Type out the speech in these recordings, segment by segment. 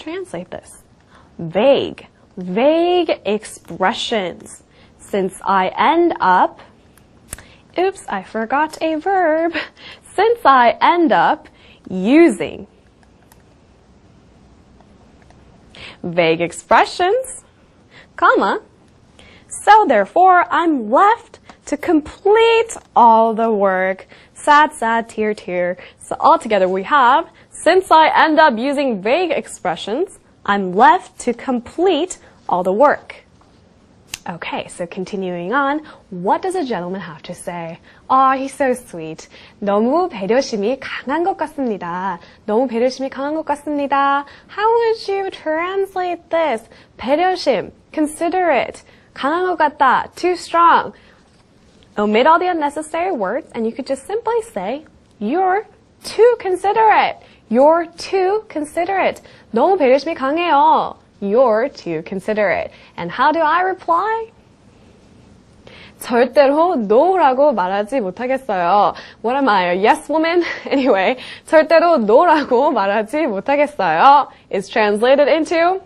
translate this. Vague expressions. Since I end up, oops, I forgot a verb. Since I end up using vague expressions, comma, so therefore I'm left to complete all the work. Sad, sad, tear, tear. So altogether we have, since I end up using vague expressions, I'm left to complete all the work. Okay, so continuing on, what does a gentleman have to say? Oh, he's so sweet. 너무 배려심이 강한 것 같습니다. 너무 배려심이 강한 것 같습니다. How would you translate this? 배려심, considerate, 강한 것 같다, too strong. Omit all the unnecessary words and you could just simply say, you're too considerate. You're too considerate. 너무 배려심이 강해요. You're too considerate. And how do I reply? 절대로 no라고 말하지 못하겠어요. What am I, a yes woman? Anyway, 절대로 no라고 말하지 못하겠어요. It's translated into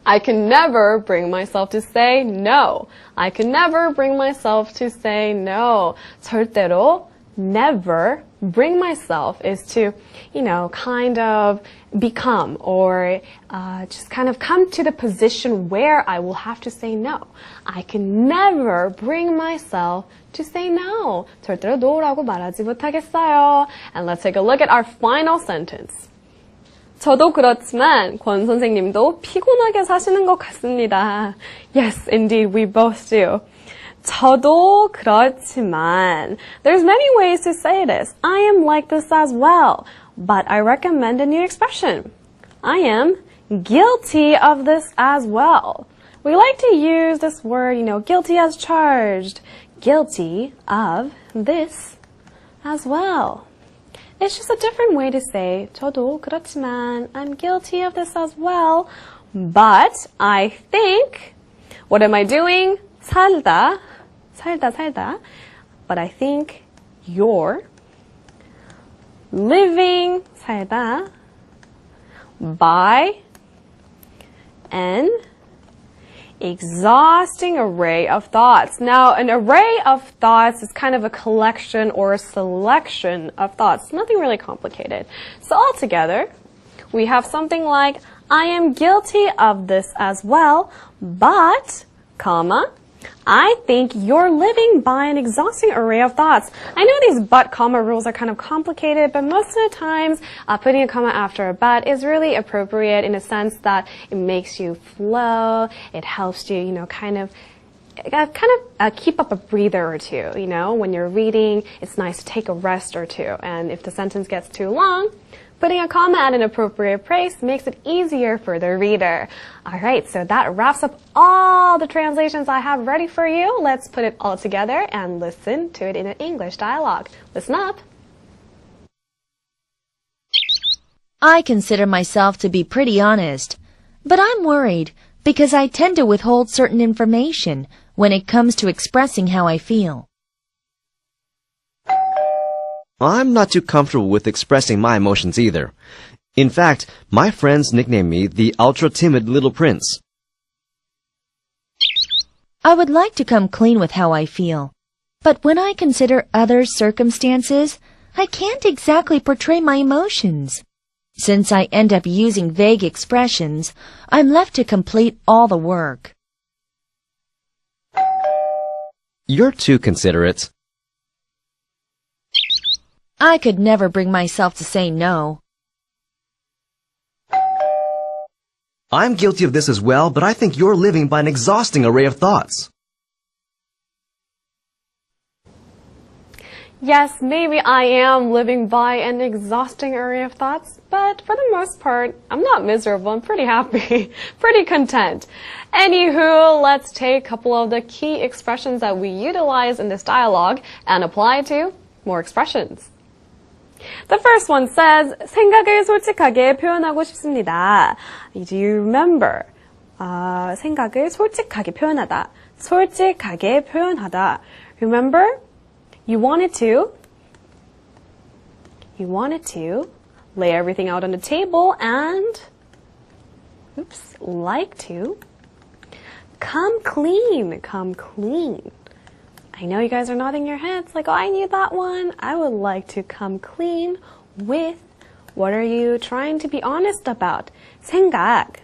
I can never bring myself to say no. I can never bring myself to say no. 절대로 never bring myself is to, kind of become or just kind of come to the position where I will have to say no. I can never bring myself to say no. 절대로 no라고 말하지 못하겠어요. And let's take a look at our final sentence. 저도 그렇지만 권 선생님도 피곤하게 사시는 것 같습니다. Yes, indeed, we both do. 저도 그렇지만 there's many ways to say this. I am like this as well, but I recommend a new expression. I am guilty of this as well. We like to use this word, guilty as charged. Guilty of this as well. It's just a different way to say 저도 그렇지만 I'm guilty of this as well, but I think what am I doing? 살다. But I think you're living 살다 by an exhausting array of thoughts. Now, an array of thoughts is kind of a collection or a selection of thoughts. Nothing really complicated. So altogether, we have something like, I am guilty of this as well, but, comma, I think you're living by an exhausting array of thoughts. I know these but, comma rules are kind of complicated, but most of the times putting a comma after a but is really appropriate in a sense that it makes you flow, it helps you, kind of keep up a breather or two, when you're reading, it's nice to take a rest or two. And if the sentence gets too long, putting a comma at an appropriate place makes it easier for the reader. Alright, so that wraps up all the translations I have ready for you. Let's put it all together and listen to it in an English dialogue. Listen up. I consider myself to be pretty honest, but I'm worried because I tend to withhold certain information when it comes to expressing how I feel. I'm not too comfortable with expressing my emotions either. In fact, my friends nickname me the ultra-timid little prince. I would like to come clean with how I feel, but when I consider other circumstances, I can't exactly portray my emotions. Since I end up using vague expressions, I'm left to complete all the work. You're too considerate. I could never bring myself to say no. I'm guilty of this as well, but I think you're living by an exhausting array of thoughts. Yes, maybe I am living by an exhausting array of thoughts, but for the most part, I'm not miserable. I'm pretty happy, pretty content. Anywho, let's take a couple of the key expressions that we utilize in this dialogue and apply to more expressions. The first one says, 생각을 솔직하게 표현하고 싶습니다. Do you remember? 생각을 솔직하게 표현하다. 솔직하게 표현하다. Remember? You wanted to lay everything out on the table and like to come clean, come clean. I know you guys are nodding your heads like, oh, I knew that one. I would like to come clean with, what are you trying to be honest about? 생각.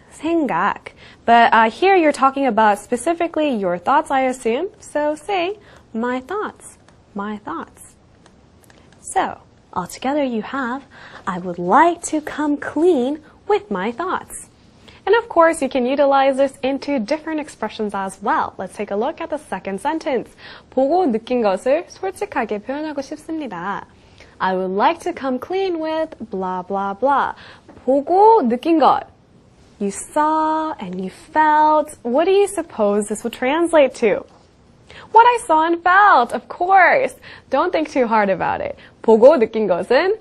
But here you're talking about specifically your thoughts, I assume. So say, my thoughts. So, altogether you have, I would like to come clean with my thoughts. And of course, you can utilize this into different expressions as well. Let's take a look at the second sentence. 보고 느낀 것을 솔직하게 표현하고 싶습니다. I would like to come clean with blah, blah, blah. 보고 느낀 것. You saw and you felt. What do you suppose this would translate to? What I saw and felt, of course. Don't think too hard about it. 보고 느낀 것은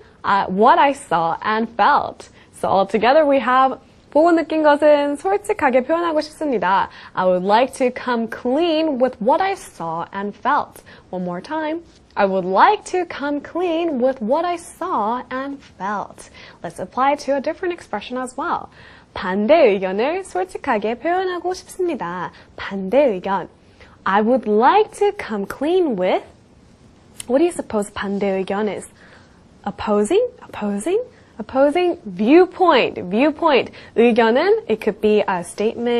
what I saw and felt. So altogether we have 보고 느낀 것은 솔직하게 표현하고 싶습니다. I would like to come clean with what I saw and felt. One more time. I would like to come clean with what I saw and felt. Let's apply to a different expression as well. 반대 의견을 솔직하게 표현하고 싶습니다. 반대 의견. I would like to come clean with, what do you suppose 반대 의견 is? Opposing viewpoint. 의견은, it could be a statement